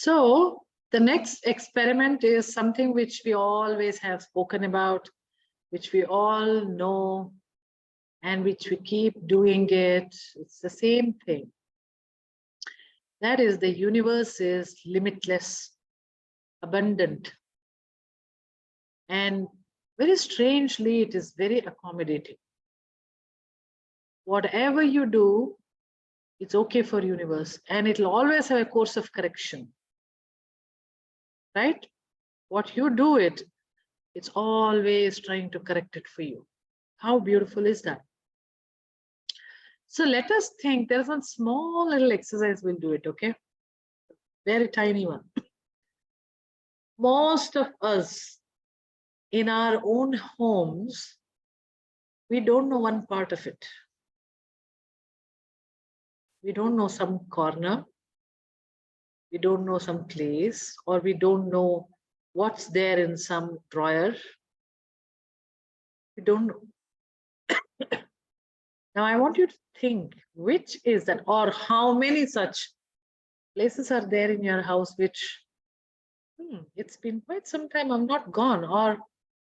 So the next experiment is something which we always have spoken about, which we all know, and which we keep doing it. It's the same thing. That is, the universe is limitless, abundant, and very strangely, it is very accommodating. Whatever you do, it's okay for universe, and it'll always have a course of correction. Right? What you do it's always trying to correct it for you. How beautiful is that? So let us think, there's one small little exercise, we'll do it, okay? Very tiny one. Most of us in our own homes, we don't know one part of it. We don't know some corner. We don't know some place, or we don't know what's there in some drawer. We don't know. Now I want you to think, which is that, or how many such places are there in your house which, it's been quite some time, I'm not gone, or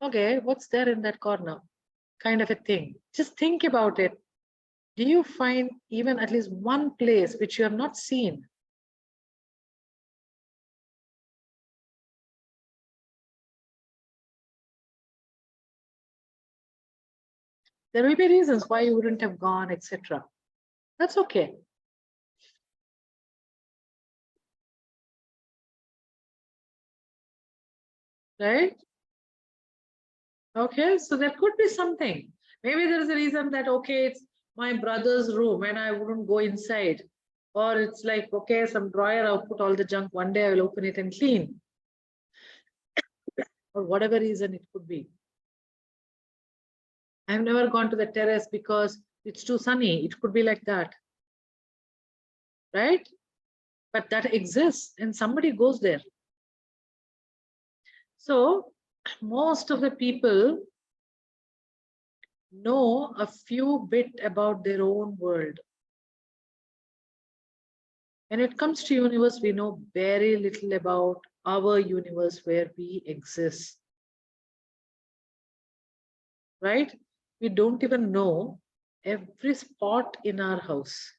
okay, what's there in that corner, kind of a thing. Just think about it. Do you find even at least one place which you have not seen? There will be reasons why you wouldn't have gone, etc. That's okay. Right? Okay, so there could be something. Maybe there is a reason that, okay, it's my brother's room and I wouldn't go inside. Or it's like, okay, some drawer, I'll put all the junk, one day I will open it and clean. Or whatever reason it could be. I've never gone to the terrace because it's too sunny. It could be like that. Right? But that exists and somebody goes there. So most of the people know a few bit about their own world. When it comes to universe, we know very little about our universe where we exist. Right? We don't even know every spot in our house.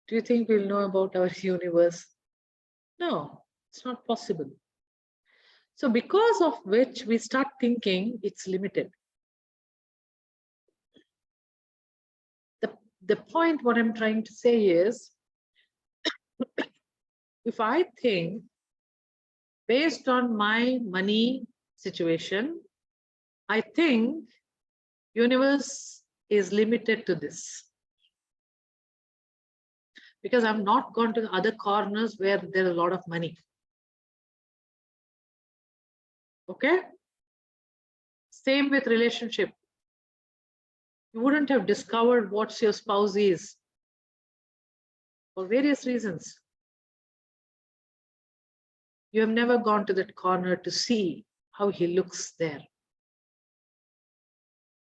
Do you think we'll know about our universe? No, it's not possible. So because of which we start thinking it's limited. The point what I'm trying to say is, if I think based on my money situation, I think universe is limited to this. Because I've not gone to the other corners where there's a lot of money. Okay? Same with relationship. You wouldn't have discovered what your spouse is for various reasons. You have never gone to that corner to see how he looks there.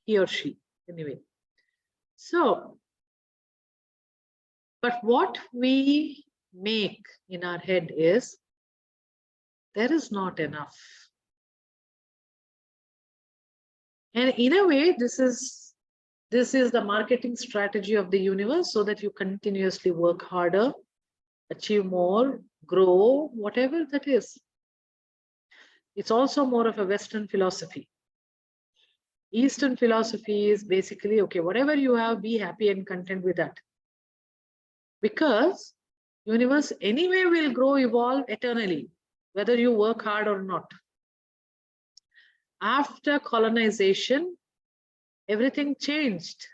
He or she, anyway. So, but what we make in our head is, there is not enough. And in a way, this is the marketing strategy of the universe, so that you continuously work harder, achieve more, grow, whatever that is. It's also more of a Western philosophy. Eastern philosophy is basically, okay, whatever you have, be happy and content with that. Because universe anyway will grow, evolve eternally, whether you work hard or not. After colonization, everything changed.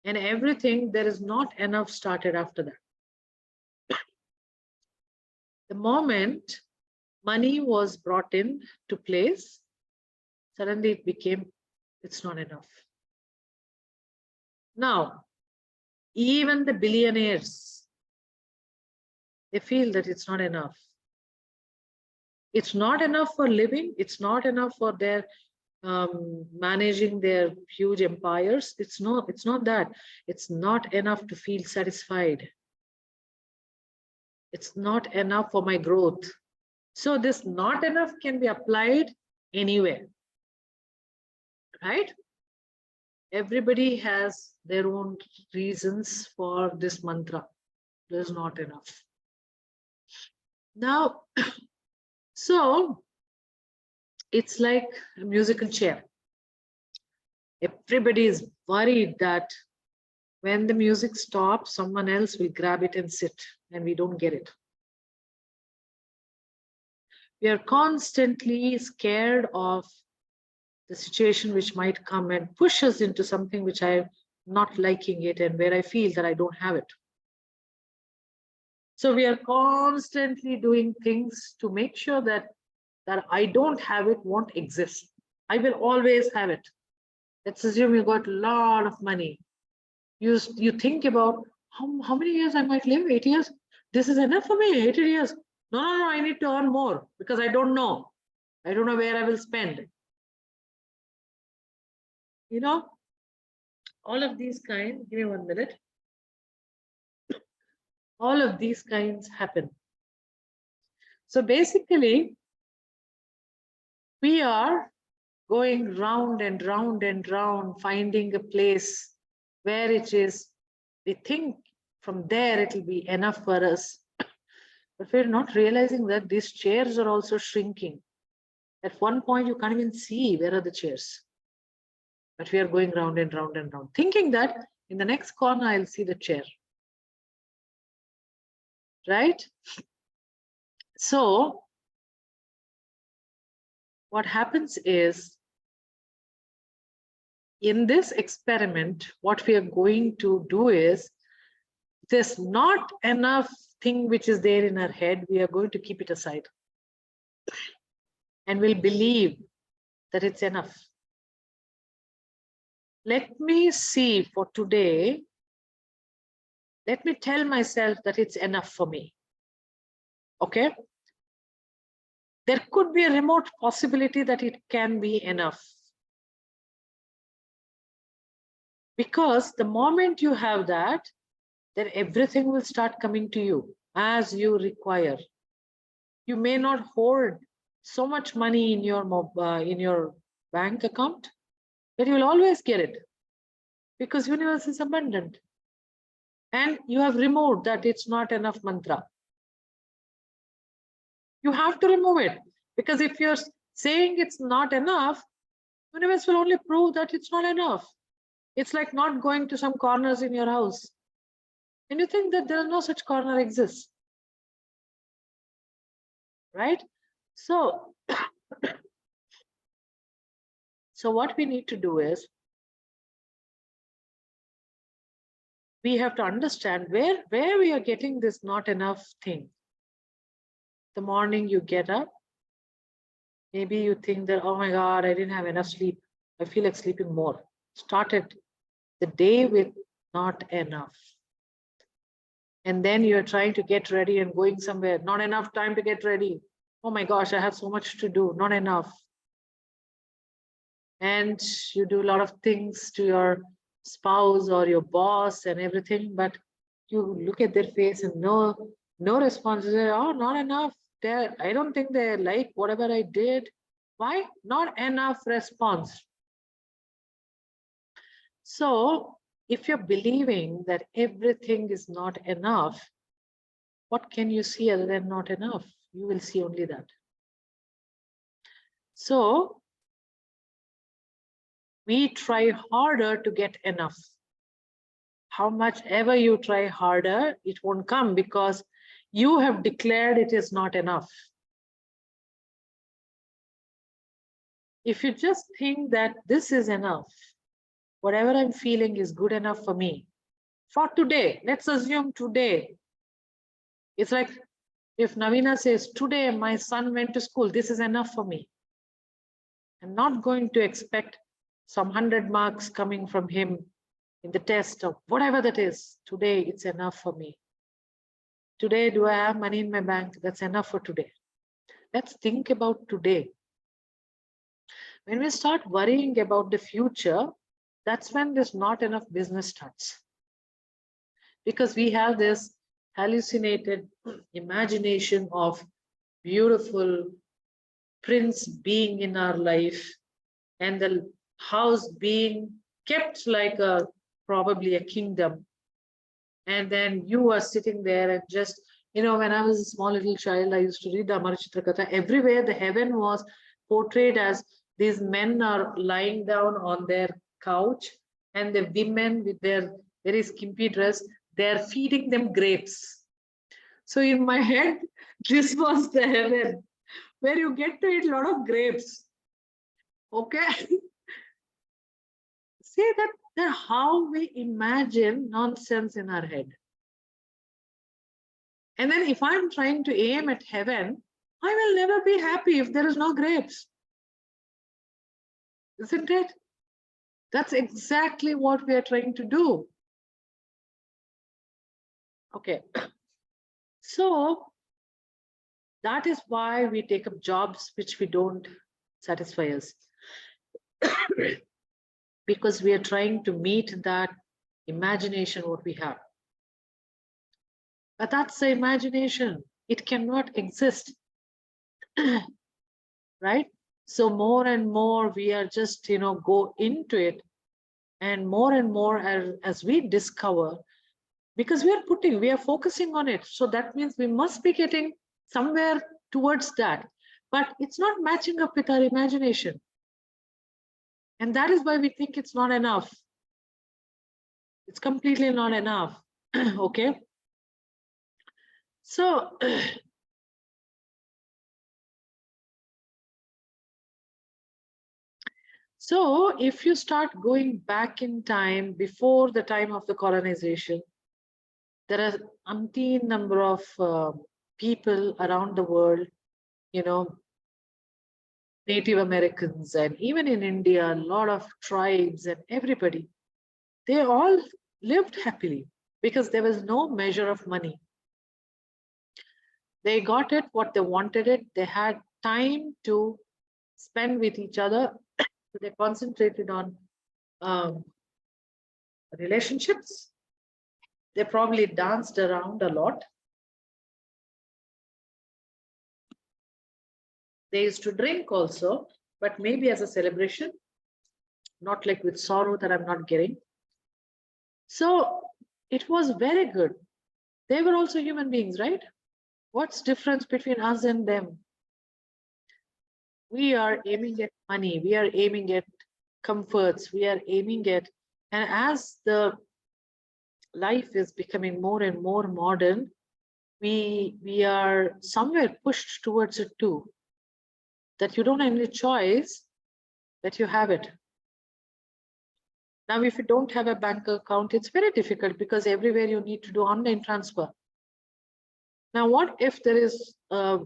And everything, there is not enough started after that. The moment money was brought in to place, suddenly it became, it's not enough. Now, even the billionaires, they feel that it's not enough. It's not enough for living. It's not enough for their managing their huge empires. It's not that. It's not enough to feel satisfied. It's not enough for my growth. So this not enough can be applied anywhere, right? Everybody has their own reasons for this mantra. There's not enough. Now, so it's like a musical chair. Everybody is worried that when the music stops, someone else will grab it and sit, and we don't get it. We are constantly scared of the situation which might come and push us into something which I'm not liking it and where I feel that I don't have it. So we are constantly doing things to make sure that I don't have it won't exist. I will always have it. Let's assume you got a lot of money. You think about how many years I might live? 8 years? This is enough for me, 80 years. No, I need to earn more because I don't know. I don't know where I will spend. You know, all of these kinds, give me 1 minute. All of these kinds happen. So basically, we are going round and round and round, finding a place where it is, we think from there it will be enough for us. But we're not realizing that these chairs are also shrinking. At one point, you can't even see where are the chairs. But we are going round and round and round, thinking that in the next corner, I'll see the chair. Right? So what happens is, in this experiment, what we are going to do is, there's not enough thing which is there in our head, we are going to keep it aside. And we'll believe that it's enough. Let me see for today, let me tell myself that it's enough for me. Okay? There could be a remote possibility that it can be enough. Because the moment you have that, then everything will start coming to you as you require. You may not hold so much money in your bank account, but you will always get it because universe is abundant. And you have removed that it's not enough mantra. You have to remove it, because if you're saying it's not enough, universe will only prove that it's not enough. It's like not going to some corners in your house and you think that there is no such corner exists, right? So so what we need to do is, we have to understand where we are getting this not enough thing. The morning you get up, maybe you think that, oh my God, I didn't have enough sleep. I feel like sleeping more. Started the day with not enough. And then you're trying to get ready and going somewhere. Not enough time to get ready. Oh my gosh, I have so much to do. Not enough. And you do a lot of things to your spouse or your boss and everything, but you look at their face and no response. Oh, not enough. I don't think they like whatever I did. Why? Not enough response. So if you're believing that everything is not enough, what can you see other than not enough? You will see only that. So we try harder to get enough. How much ever you try harder, it won't come because you have declared it is not enough. If you just think that this is enough, whatever I'm feeling is good enough for me, for today, let's assume today, it's like if Navina says, today my son went to school, this is enough for me. I'm not going to expect some 100 marks coming from him in the test or whatever that is. Today, it's enough for me. Today, do I have money in my bank? That's enough for today. Let's think about today. When we start worrying about the future, that's when there's not enough business starts. Because we have this hallucinated imagination of beautiful prince being in our life, and the house being kept like a probably a kingdom, and then you are sitting there and just, when I was a small little child, I used to read the Amar Chitra Katha. Everywhere the heaven was portrayed as these men are lying down on their couch, and the women with their very skimpy dress, they're feeding them grapes. So in my head, this was the heaven where you get to eat a lot of grapes. Okay. See that how we imagine nonsense in our head. And then if I'm trying to aim at heaven, I will never be happy if there is no grapes. Isn't it? That's exactly what we are trying to do. Okay. So that is why we take up jobs which we don't satisfy us. Because we are trying to meet that imagination what we have. But that's the imagination. It cannot exist. Right? So more and more we are just, go into it, and more as we discover, because we are focusing on it. So that means we must be getting somewhere towards that, but it's not matching up with our imagination. And that is why we think it's not enough. It's completely not enough. Okay. So so if you start going back in time, before the time of the colonization, there are umpteen number of people around the world, Native Americans, and even in India, a lot of tribes and everybody, they all lived happily because there was no measure of money. They got it what they wanted it. They had time to spend with each other. So they concentrated on relationships. They probably danced around a lot. They used to drink also, but maybe as a celebration, not like with sorrow that I'm not getting. So it was very good. They were also human beings, right? What's difference between us and them? We are aiming at money. We are aiming at comforts. We are aiming at, and as the life is becoming more and more modern, we are somewhere pushed towards it too. That you don't have any choice, that you have it. Now, if you don't have a bank account, it's very difficult because everywhere you need to do online transfer. Now, what if there is a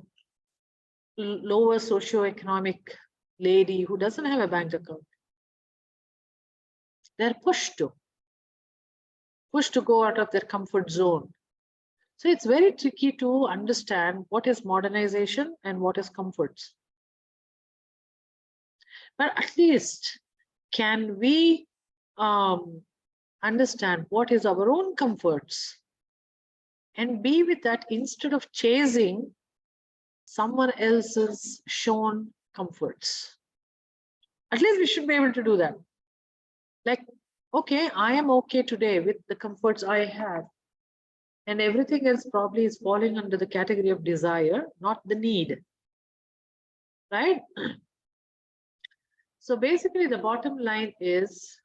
lower socioeconomic lady who doesn't have a bank account? They're pushed to go out of their comfort zone. So it's very tricky to understand what is modernization and what is comforts. But at least can we understand what is our own comforts and be with that instead of chasing someone else's shown comforts. At least we should be able to do that. Like, okay, I am okay today with the comforts I have, and everything else probably is falling under the category of desire, not the need. Right? So basically the bottom line is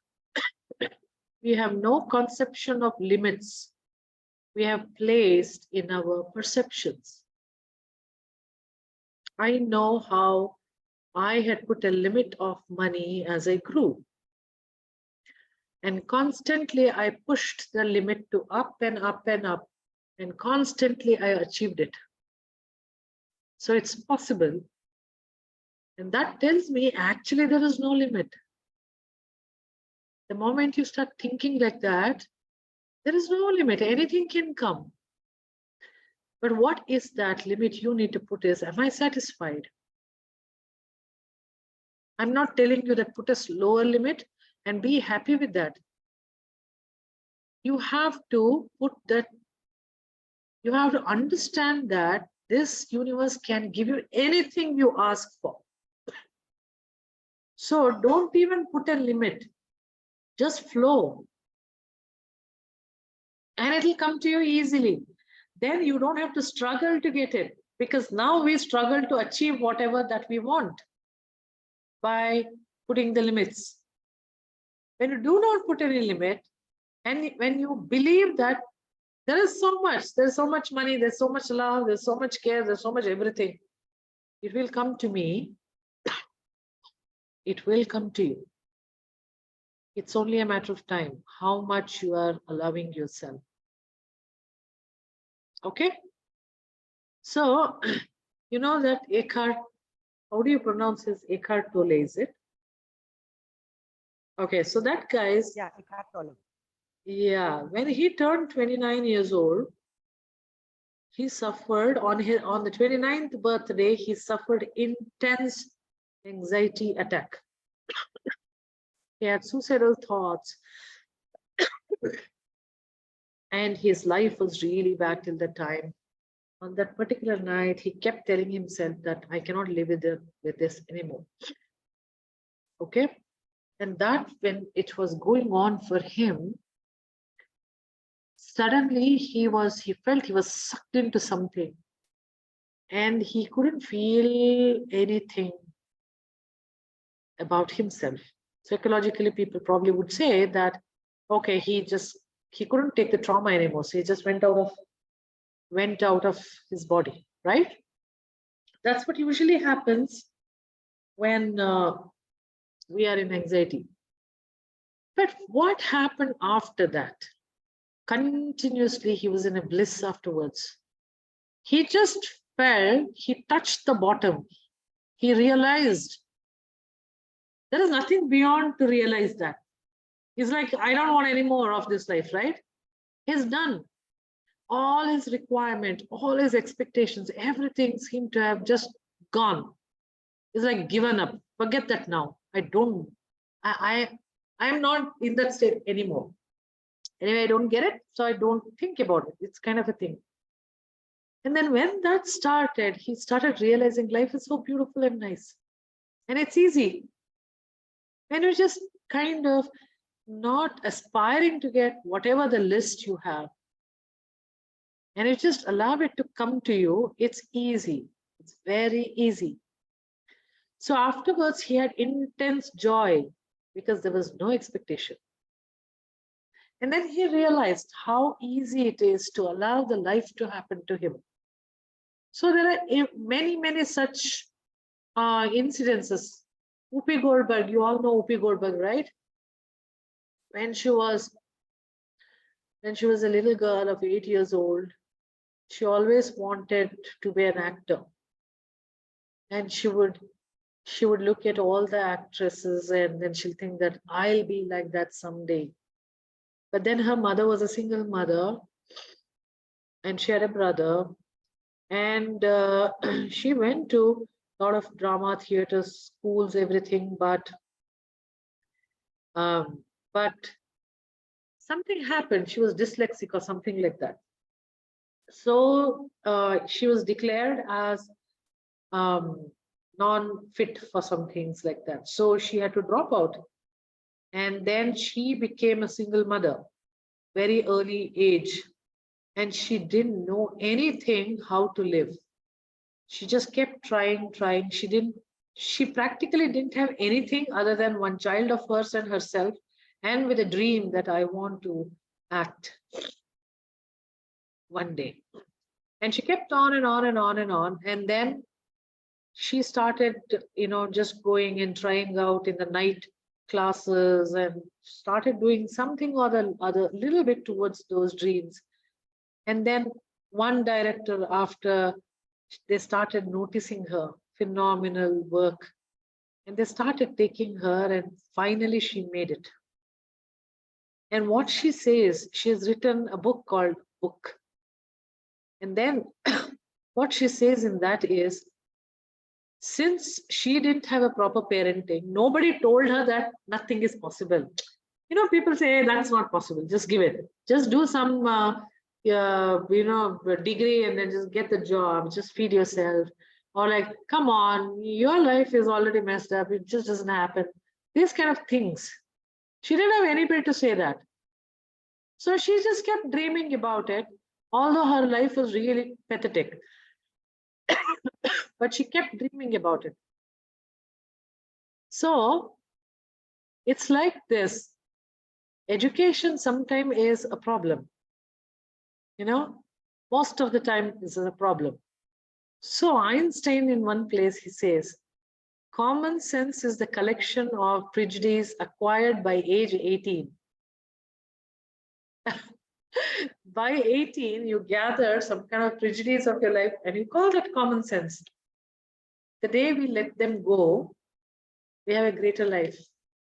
we have no conception of limits we have placed in our perceptions. I know how I had put a limit of money as I grew. And constantly I pushed the limit to up and up and up. And constantly I achieved it. So it's possible. And that tells me actually there is no limit. The moment you start thinking like that, there is no limit. Anything can come. But what is that limit you need to put is, am I satisfied? I'm not telling you that put a lower limit and be happy with that. You have to put that You have to understand that this universe can give you anything you ask for. So don't even put a limit, just flow, and it'll come to you easily. Then you don't have to struggle to get it, because now we struggle to achieve whatever that we want by putting the limits. When you do not put any limit, and when you believe that there's so much money, there's so much love, there's so much care, there's so much everything, it will come to me, it will come to you. It's only a matter of time, how much you are allowing yourself. Okay? So, you know that Eckhart, how do you pronounce his? Eckhart Tolle, is it? Okay, so that guy's, Yeah, Eckhart Tolle. yeah, when he turned 29 years old, he suffered on the 29th birthday, he suffered intense anxiety attack. He had suicidal thoughts, and his life was really bad till the time. On that particular night, he kept telling himself that I cannot live with this anymore. Okay? And that when it was going on for him, suddenly he felt he was sucked into something, and he couldn't feel anything about himself. Psychologically, people probably would say that, okay, he couldn't take the trauma anymore, so he just went out of his body, right? That's what usually happens when we are in anxiety. But what happened after that? Continuously, he was in a bliss afterwards. He just felt, he touched the bottom. He realized there is nothing beyond to realize that. He's like, I don't want any more of this life, right? He's done. All his requirement, all his expectations, everything seemed to have just gone. It's like given up. Forget that now. I'm not in that state anymore. Anyway, I don't get it, so I don't think about it. It's kind of a thing. And then when that started, he started realizing life is so beautiful and nice. And it's easy. And you're just kind of not aspiring to get whatever the list you have. And you just allow it to come to you. It's easy. It's very easy. So afterwards, he had intense joy because there was no expectation. And then he realized how easy it is to allow the life to happen to him. So there are many, many such incidences. Whoopi Goldberg, you all know Whoopi Goldberg, right? When she was a little girl of 8 years old, she always wanted to be an actor. And she would look at all the actresses, and then she'll think that I'll be like that someday. But then her mother was a single mother, and she had a brother, and she went to a lot of drama, theater, schools, everything, but something happened. She was dyslexic or something like that. So she was declared as non-fit for some things like that. So she had to drop out. And then she became a single mother, very early age. And she didn't know anything how to live. She just kept trying. She practically didn't have anything other than one child of hers and herself, and with a dream that I want to act one day. And she kept on and on and on and on. And then she started, just going and trying out in the night classes, and started doing something or the other, little bit towards those dreams. And then one director, after they started noticing her phenomenal work, and they started taking her, and finally she made it. And what she says, she has written a book called Book. And then what she says in that is, since she didn't have a proper parenting, nobody told her that nothing is possible. People say, hey, that's not possible, just give it, just do some a degree and then just get the job, just feed yourself. Or like, come on, your life is already messed up. It just doesn't happen. These kind of things. She didn't have anybody to say that. So she just kept dreaming about it, although her life was really pathetic. But she kept dreaming about it. So it's like this. Education sometimes is a problem. Most of the time is a problem. So Einstein, in one place, he says, common sense is the collection of prejudice acquired by age 18. By 18, you gather some kind of prejudice of your life and you call that common sense. The day we let them go, we have a greater life.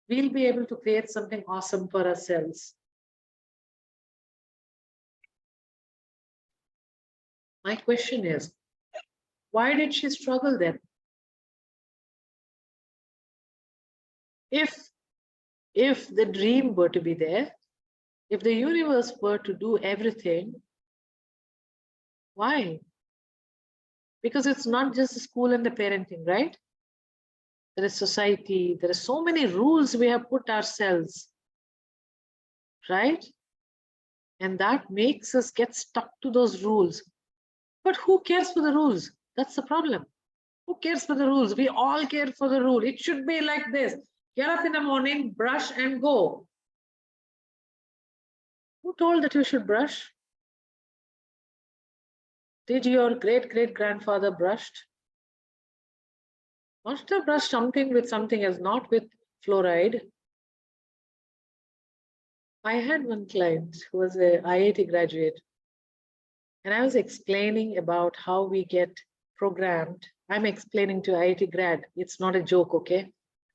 We'll be able to create something awesome for ourselves. My question is, why did she struggle then? If the dream were to be there, if the universe were to do everything, why? Because it's not just the school and the parenting, right? There is society, there are so many rules we have put ourselves, right? And that makes us get stuck to those rules. But who cares for the rules? That's the problem. Who cares for the rules? We all care for the rule. It should be like this. Get up in the morning, brush and go. Who told that you should brush? Did your great-great-grandfather brushed? Must have brushed something with something else, not with fluoride. I had one client who was a IIT graduate, and I was explaining about how we get programmed. I'm explaining to IIT grad. It's not a joke, okay?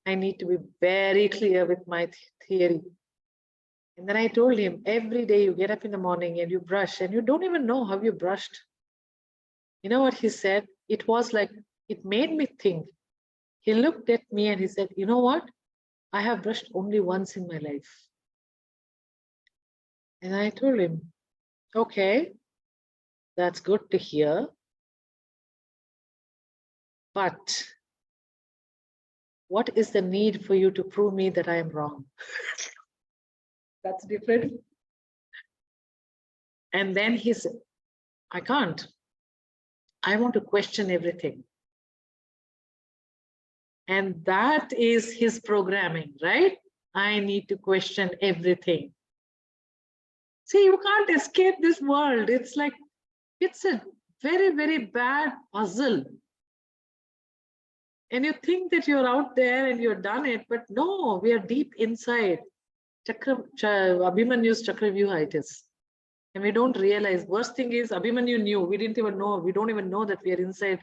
I need to be very clear with my theory. And then I told him, every day you get up in the morning and you brush and you don't even know how you brushed. You know what he said? It was like, it made me think. He looked at me and he said, you know what? I have brushed only once in my life. And I told him, okay, that's good to hear. But what is the need for you to prove me that I am wrong? That's different. And then he said, I can't. I want to question everything. And that is his programming, right? I need to question everything. See, you can't escape this world. It's like, it's a very, very bad puzzle. And you think that you're out there and you've done it, but no, we are deep inside. Abhimanyu's Chakravyuhaitis. And we don't realize. Worst thing is, Abhimanyu knew. We didn't even know. We don't even know that we are inside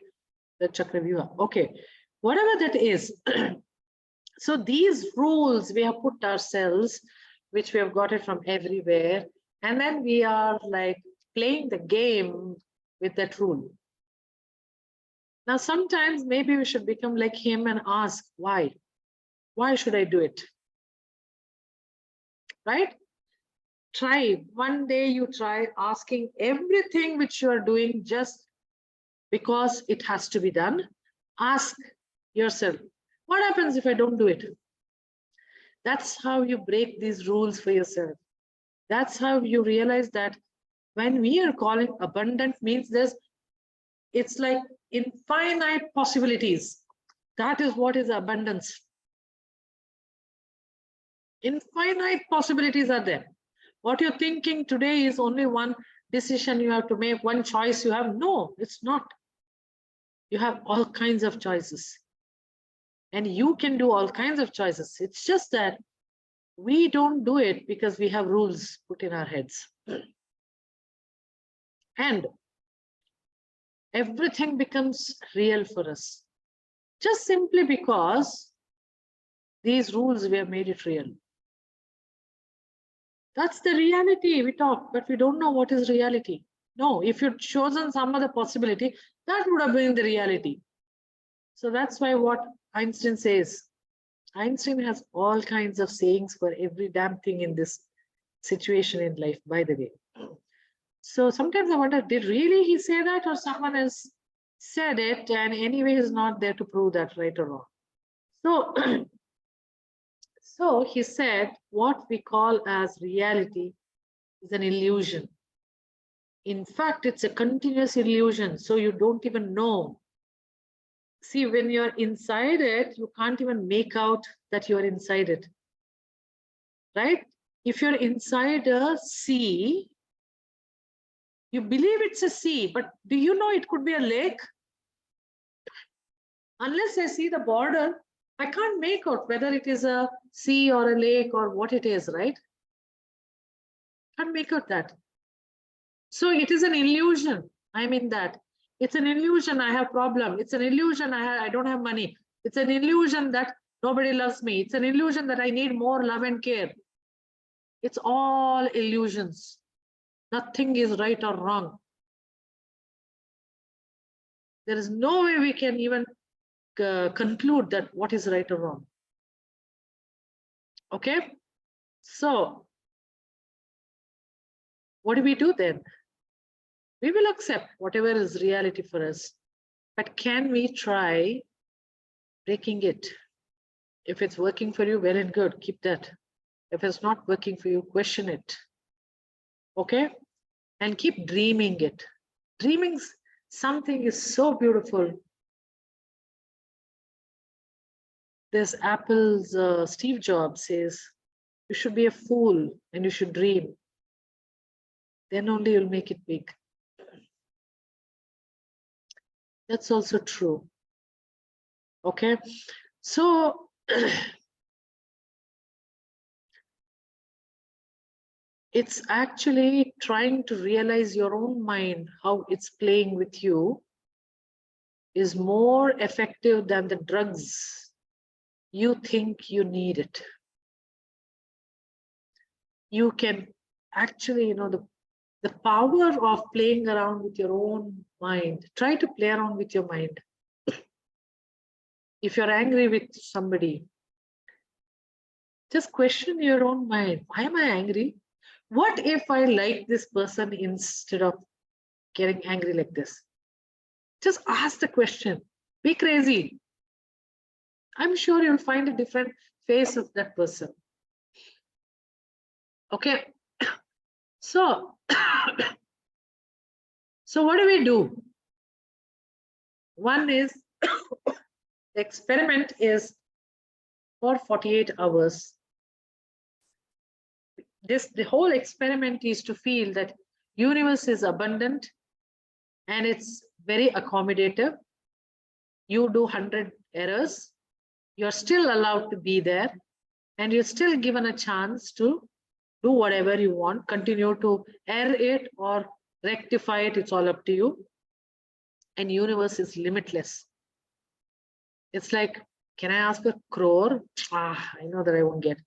the Chakravyuha. Okay, whatever that is. So these rules we have put ourselves, which we have got it from everywhere. And then we are like playing the game with that rule. Now, sometimes maybe we should become like him and ask, why? Why should I do it? Right? Try. One day you try asking everything which you are doing just because it has to be done. Ask yourself, what happens if I don't do it? That's how you break these rules for yourself. That's how you realize that when we are calling abundant means it's like infinite possibilities. That is what is abundance. Infinite possibilities are there. What you're thinking today is only one decision you have to make, one choice you have. No, it's not. You have all kinds of choices. And you can do all kinds of choices. It's just that we don't do it because we have rules put in our heads. And everything becomes real for us. Just simply because these rules, we have made it real. That's the reality. We talk, but we don't know what is reality. No, if you'd chosen some other possibility, that would have been the reality. So that's why what Einstein says, Einstein has all kinds of sayings for every damn thing in this situation in life, by the way. So sometimes I wonder, did really he say that, or someone else said it, and anyway is not there to prove that right or wrong. So, so he said, what we call as reality is an illusion. In fact, it's a continuous illusion, so you don't even know. See, when you're inside it, you can't even make out that you're inside it, right? If you're inside a sea, you believe it's a sea, but do you know it could be a lake? Unless I see the border, I can't make out whether it is a sea or a lake or what it is, right? Can't make out that. So it is an illusion. I'm in that. It's an illusion I have problem. It's an illusion I don't have money. It's an illusion that nobody loves me. It's an illusion that I need more love and care. It's all illusions. Nothing is right or wrong. There is no way we can even conclude that what is right or wrong. Okay? So, what do we do then? We will accept whatever is reality for us. But can we try breaking it? If it's working for you, well and good, keep that. If it's not working for you, question it. Okay? And keep dreaming it. Dreaming something is so beautiful. There's Apple's Steve Jobs says, you should be a fool and you should dream. Then only you'll make it big. That's also true. Okay? So, it's actually trying to realize your own mind, how it's playing with you, is more effective than the drugs you think you need it. You can actually, the power of playing around with your own mind. Try to play around with your mind. If you're angry with somebody, just question your own mind. Why am I angry? What if I like this person instead of getting angry like this? Just ask the question. Be crazy. I'm sure you'll find a different face of that person. Okay. So, so what do we do? One is the experiment is for 48 hours. The whole experiment is to feel that universe is abundant and it's very accommodative. You do 100 errors, you're still allowed to be there, and you're still given a chance to do whatever you want, continue to err it or rectify it, it's all up to you. And universe is limitless. It's like, can I ask a crore? I know that I won't get.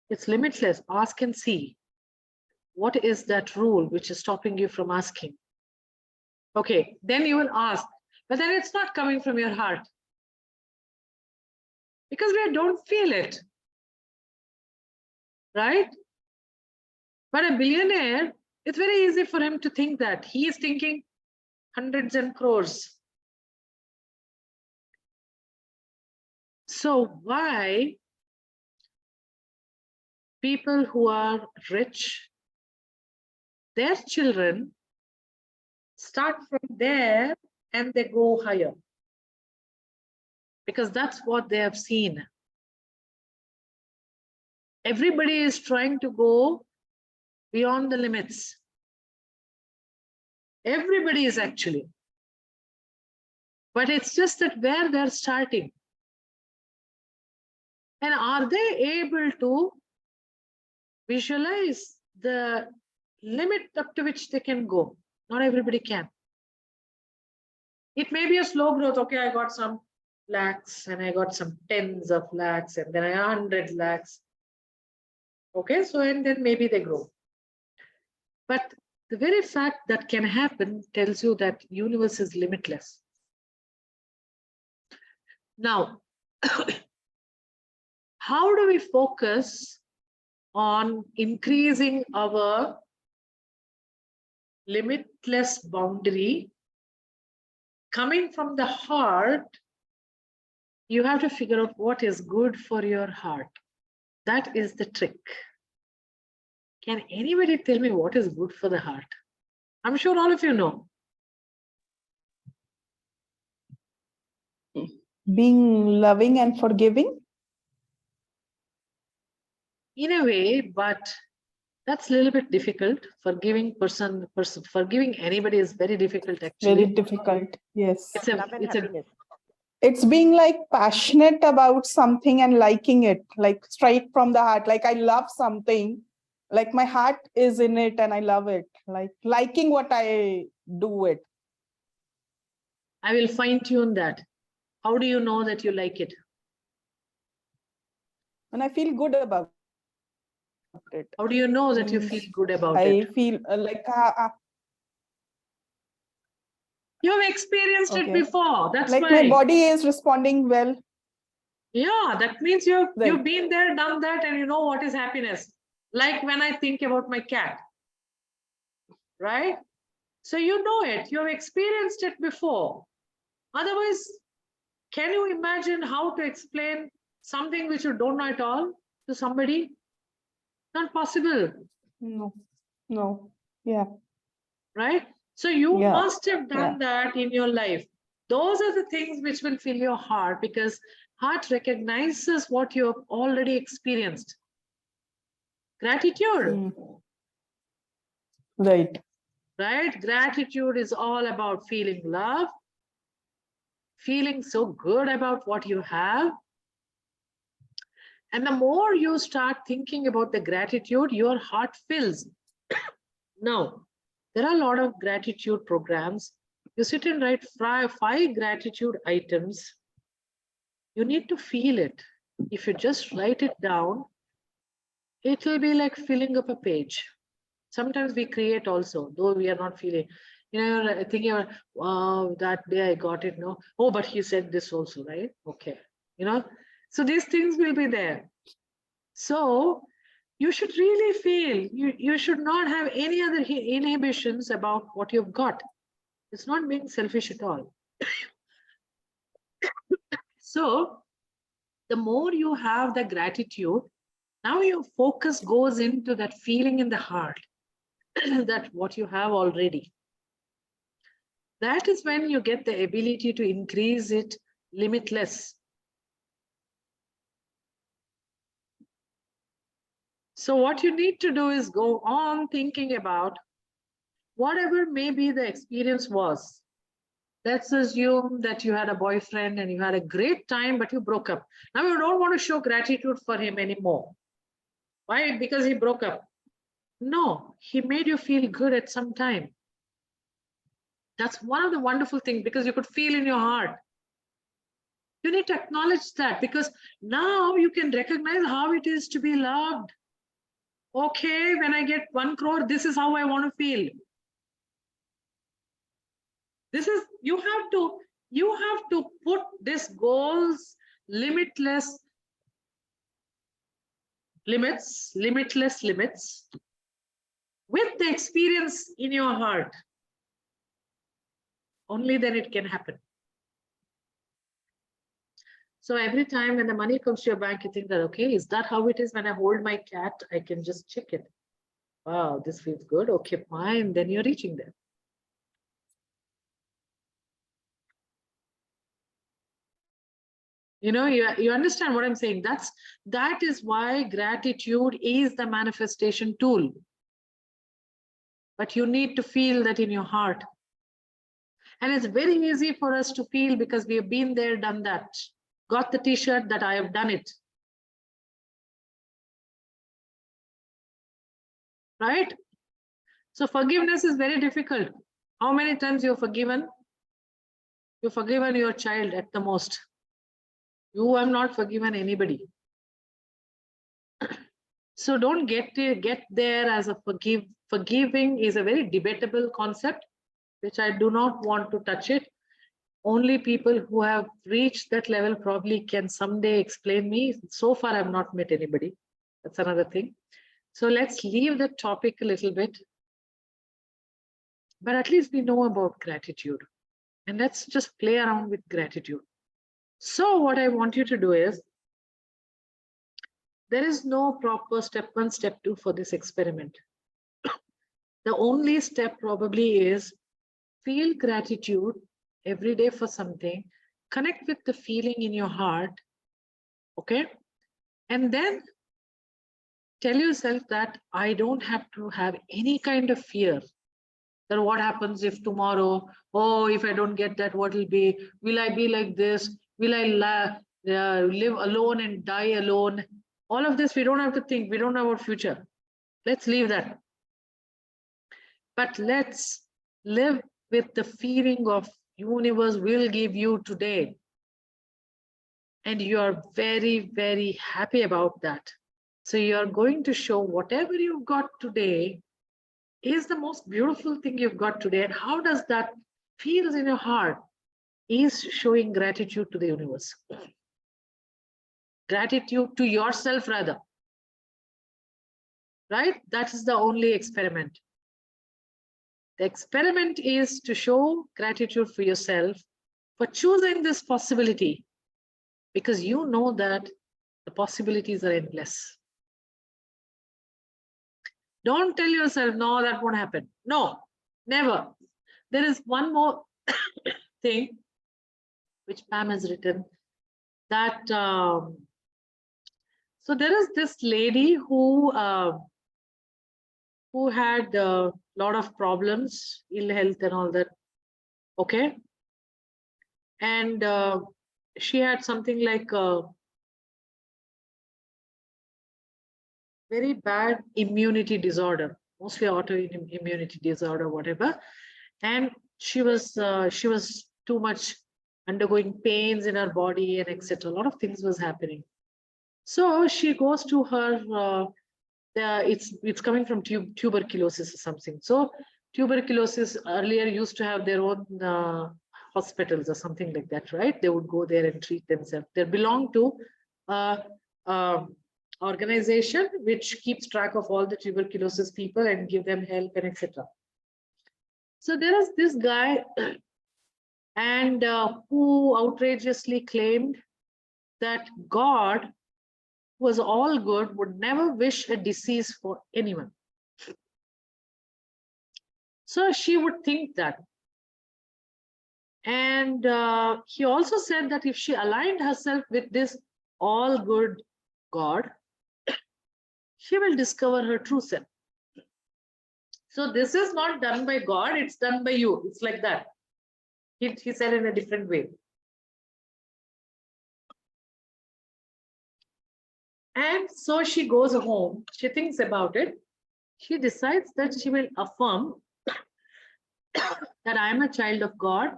It's limitless. Ask and see. What is that rule which is stopping you from asking? Okay, then you will ask, but then it's not coming from your heart because we don't feel it, right? But a billionaire, it's very easy for him to think that he is thinking hundreds and crores. So why people who are rich, their children start from there and they go higher? Because that's what they have seen. Everybody is trying to go beyond the limits. Everybody is actually. But it's just that where they're starting. And are they able to visualize the limit up to which they can go? Not everybody can. It may be a slow growth. Okay, I got some lakhs and I got some tens of lakhs and then I 100 lakhs. Okay, so and then maybe they grow. But the very fact that can happen tells you that universe is limitless. Now, how do we focus on increasing our limitless boundary coming from the heart. You have to figure out what is good for your heart. That is the trick. Can anybody tell me what is good for the heart? I'm sure all of you know. Being loving and forgiving. In a way, but that's a little bit difficult. Forgiving forgiving anybody is very difficult actually. Very difficult. Yes. It's being like passionate about something and liking it, like straight from the heart. Like I love something, like my heart is in it and I love it. Like liking what I do it. I will fine tune that. How do you know that you like it? And I feel good about it. How do you know that you feel good about it? I feel like you've experienced it before. That's like why my body is responding well. Yeah, that means you've been there, done that, and you know what is happiness. Like when I think about my cat, right? So you know it, you've experienced it before. Otherwise, can you imagine how to explain something which you don't know at all to somebody? Not possible. No. Yeah. Right? So you must have done that in your life. Those are the things which will fill your heart, because heart recognizes what you have already experienced. Gratitude. Right. Right? Gratitude is all about feeling love, feeling so good about what you have. And the more you start thinking about the gratitude, your heart fills. Now, there are a lot of gratitude programs. You sit and write 5 gratitude items. You need to feel it. If you just write it down, it will be like filling up a page. Sometimes we create also, though we are not feeling, thinking, wow, that day I got it, no? Oh, but he said this also, right? Okay. So these things will be there. So you should really feel, you should not have any other inhibitions about what you've got. It's not being selfish at all. So the more you have the gratitude, now your focus goes into that feeling in the heart that what you have already. That is when you get the ability to increase it limitless. So what you need to do is go on thinking about whatever maybe the experience was. Let's assume that you had a boyfriend and you had a great time, but you broke up. Now you don't want to show gratitude for him anymore. Why? Because he broke up. No, he made you feel good at some time. That's one of the wonderful things, because you could feel in your heart. You need to acknowledge that, because now you can recognize how it is to be loved. Okay, when I get 1 crore, this is how I want to feel. This is, you have to put this goals, limitless limits with the experience in your heart. Only then it can happen. So every time when the money comes to your bank, you think that, okay, is that how it is when I hold my cat? I can just check it. Wow, this feels good. Okay, fine. Then you're reaching there. You understand what I'm saying? That is why gratitude is the manifestation tool. But you need to feel that in your heart. And it's very easy for us to feel because we have been there, done that. Got the t-shirt that I have done it. Right? So forgiveness is very difficult. How many times you've forgiven? You've forgiven your child at the most. You have not forgiven anybody. So don't get there as a forgiving is a very debatable concept, which I do not want to touch it. Only people who have reached that level probably can someday explain me. So far, I've not met anybody. That's another thing. So let's leave the topic a little bit. but at least we know about gratitude. And let's just play around with gratitude. So what I want you to do is, there is no proper step 1, step 2 for this experiment. The only step probably is feel gratitude every day for something, connect with the feeling in your heart, okay? And then tell yourself that I don't have to have any kind of fear that what happens if tomorrow, oh, if I don't get that, what will be? Will I be like this? Will I live alone and die alone? All of this, we don't have to think. We don't know about future. Let's leave that. But let's live with the feeling of universe will give you today. And you are very, very happy about that. So you are going to show whatever you've got today is the most beautiful thing you've got today. And how does that feels in your heart is showing gratitude to the universe. Gratitude to yourself rather. Right? That is the only experiment. The experiment is to show gratitude for yourself for choosing this possibility, because you know that the possibilities are endless. Don't tell yourself, no, that won't happen. No, never. There is one more thing which Pam has written, that so there is this lady who had a lot of problems, ill health and all that, okay? And she had something like a very bad immunity disorder, mostly autoimmunity disorder, whatever. And she was too much undergoing pains in her body and etc. A lot of things was happening. So she goes to her, it's coming from tuberculosis or something. So tuberculosis earlier used to have their own hospitals or something like that, right? They would go there and treat themselves. They belong to organization which keeps track of all the tuberculosis people and give them help and etc. So there is this guy and who outrageously claimed that God was all good, would never wish a disease for anyone. So she would think that. And he also said that if she aligned herself with this all good God, she will discover her true self. So this is not done by God, it's done by you. It's like that. He said in a different way. And so she goes home, she thinks about it. She decides that she will affirm that I am a child of God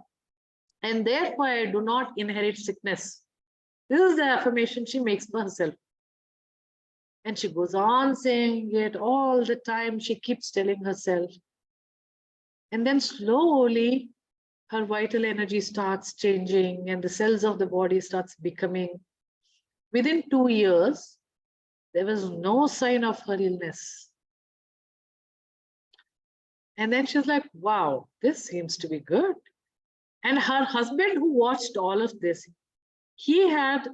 and therefore I do not inherit sickness. This is the affirmation she makes for herself. And she goes on saying it all the time. She keeps telling herself. And then slowly her vital energy starts changing and the cells of the body starts becoming. Within 2 years, there was no sign of her illness. And then she's like, wow, this seems to be good. And her husband, who watched all of this, he had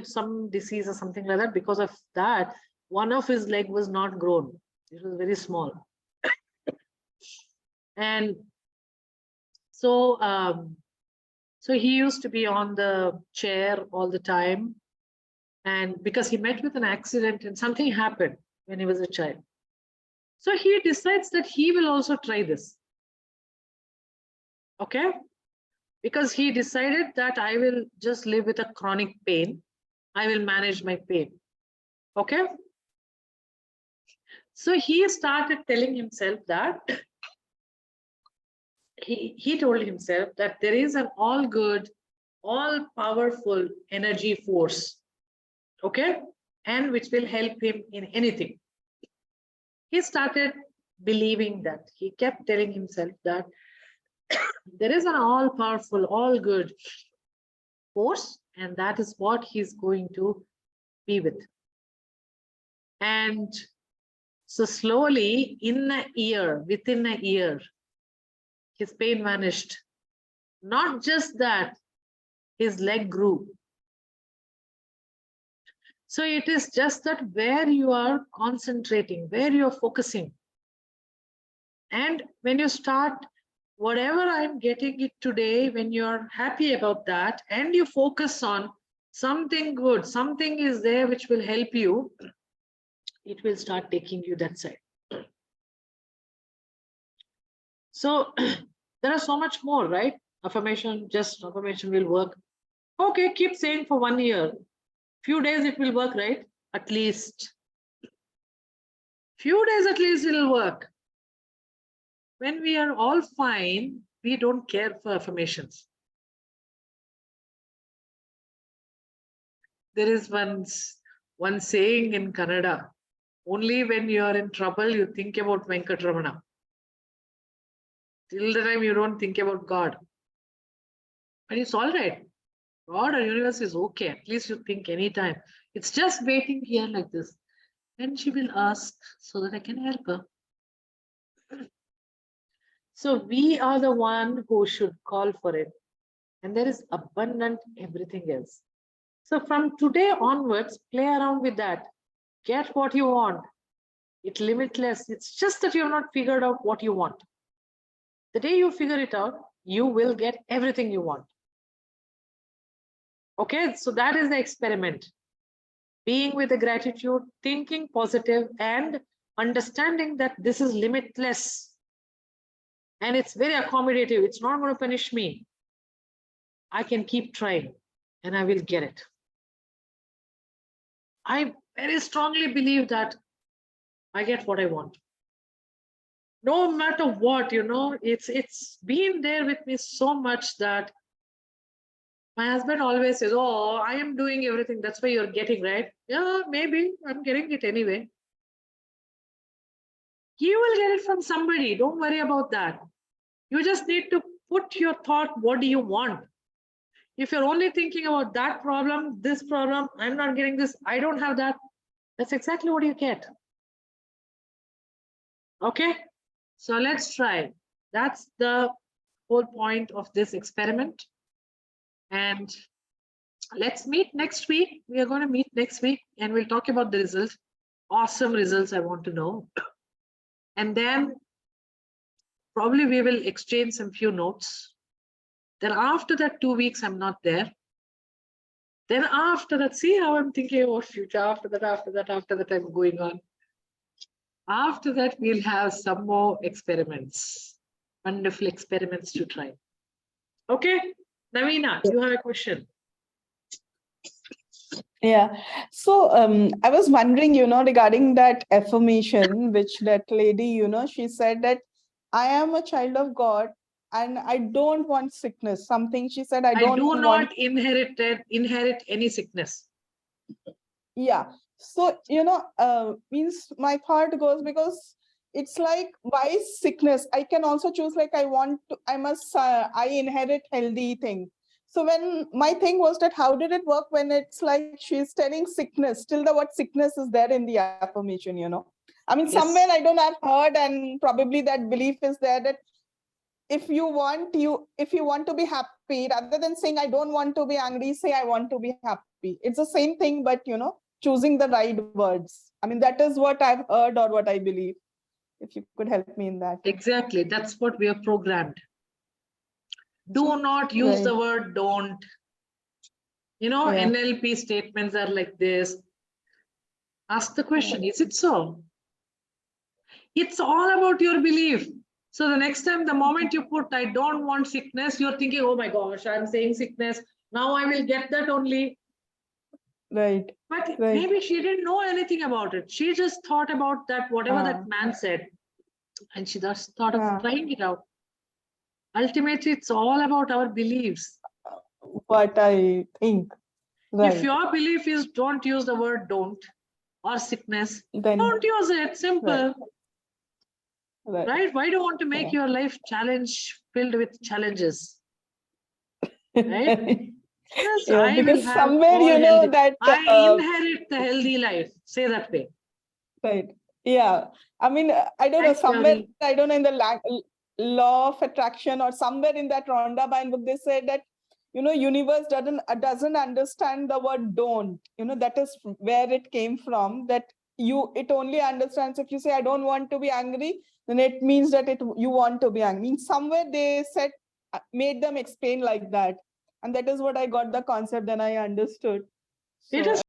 some disease or something like that. Because of that, one of his leg was not grown. It was very small. And so so he used to be on the chair all the time. And because he met with an accident and something happened when he was a child. So he decides that he will also try this. Okay? Because he decided that I will just live with a chronic pain. I will manage my pain. Okay? So he started telling himself that he told himself that there is an all good, all powerful energy force. Okay? And which will help him in anything. He started believing that. He kept telling himself that there is an all-powerful, all-good force, and that is what he's going to be with. And so slowly, within a year, his pain vanished. Not just that, his leg grew. So it is just that where you are concentrating, where you are focusing. And when you start, whatever I'm getting it today, when you're happy about that and you focus on something good, something is there which will help you, it will start taking you that side. So there are so much more, right? Affirmation, just affirmation will work. Okay, keep saying for 1 year. Few days it will work, right? At least. Few days at least it will work. When we are all fine, we don't care for affirmations. There is one saying in Kannada, only when you are in trouble, you think about Venkatramana. Till the time you don't think about God. And it's all right. God or universe is okay. At least you think anytime. It's just waiting here like this. And she will ask so that I can help her. So we are the one who should call for it. And there is abundant everything else. So from today onwards, play around with that. Get what you want. It's limitless. It's just that you have not figured out what you want. The day you figure it out, you will get everything you want. Okay, so that is the experiment. Being with the gratitude, thinking positive, and understanding that this is limitless. And it's very accommodative. It's not going to punish me. I can keep trying and I will get it. I very strongly believe that I get what I want. No matter what, it's been there with me so much that my husband always says, oh, I am doing everything. That's why you're getting, right? Yeah, maybe I'm getting it anyway. You will get it from somebody. Don't worry about that. You just need to put your thought, what do you want? If you're only thinking about that problem, this problem, I'm not getting this, I don't have that, that's exactly what you get. Okay, so let's try. That's the whole point of this experiment. And let's meet next week. We are going to meet next week and we'll talk about the results. Awesome results, I want to know. And then probably we will exchange some few notes. Then after that 2 weeks, I'm not there. Then after that, see how I'm thinking about future. After that, I'm going on. After that, we'll have some more experiments, wonderful experiments to try. Okay, Navina, you have a question. Yeah. So I was wondering, regarding that affirmation, which that lady, she said that I am a child of God and I don't want sickness. Something she said, I do want. not inherit any sickness. Yeah. So, means my heart goes because it's like, why sickness? I can also choose like I inherit healthy thing. So when my thing was that, how did it work when it's like she's telling sickness, still the word sickness is there in the affirmation, I mean, Yes. somewhere I don't have heard, and probably that belief is there that if you want to be happy, rather than saying I don't want to be angry, say I want to be happy. It's the same thing, but choosing the right words. I mean, that is what I've heard or what I believe. If you could help me in that. Exactly, that's what we are programmed. Do not use the word don't. NLP statements are like this. Ask the question, is it so? It's all about your belief. So the next time, the moment you put, I don't want sickness, you're thinking, oh my gosh, I'm saying sickness. Now I will get that only. Right. But maybe she didn't know anything about it. She just thought about that, whatever that man said. And she just thought of trying it out. Ultimately, it's all about our beliefs. What I think. Right. If your belief is don't use the word don't or sickness, then don't use it. Simple. Right? Why do you want to make your life filled with challenges? Right? Yes, I will have somewhere that I inherit the healthy life. Say that way. Right. Yeah. I mean, I don't know, somewhere, I don't know, in the law of attraction or somewhere in that Rhonda Byrne book, they said that, universe doesn't understand the word don't. That is where it came from, that it only understands if you say, I don't want to be angry, then it means that you want to be angry. Somewhere they said, made them explain like that. And that is what I got the concept, then I understood. It So is